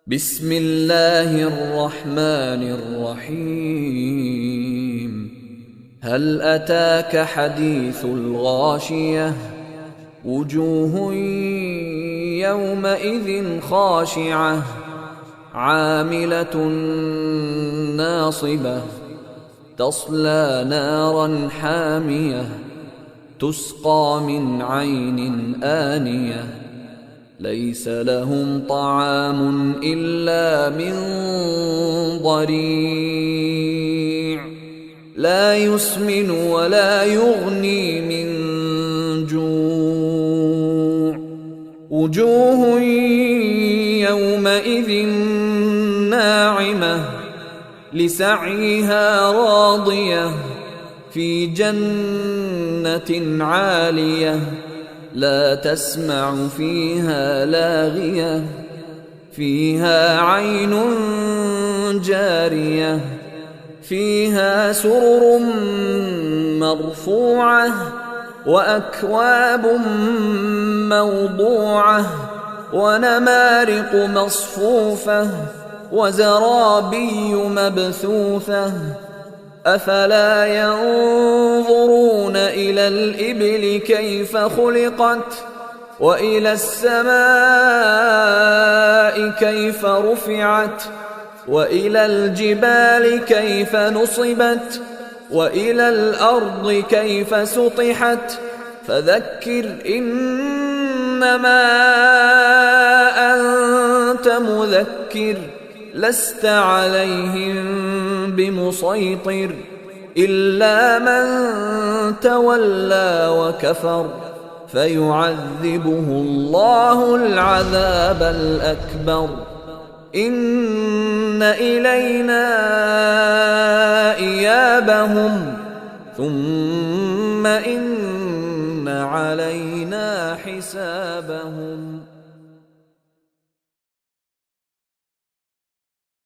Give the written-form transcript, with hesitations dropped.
بسم الله الرحمن الرحيم. هل أتاك حديث الغاشية؟ وجوه يومئذ خاشعة عاملة ناصبة تصلى نارا حامية تسقى من عين آنية ليس لهم طعام إلا من ضريع لا يسمن ولا يغني من جوع وجوه يومئذ ناعمة لسعيها راضية في جنة عالية لا تسمع فيها لاغية فيها عين جارية فيها سرر مرفوعة وأكواب موضوعة ونمارق مصفوفة وزرابي مبثوثة أفلا ينظرون إلى الإبل كيف خلقت وإلى السماء كيف رفعت وإلى الجبال كيف نصبت وإلى الأرض كيف سطحت فذكر إنما أنت مذكر لست عليهم بمسيطر إلا من تولى وكفر فيعذبه الله العذاب الأكبر إن إلينا إيابهم ثم إن علينا حسابهم.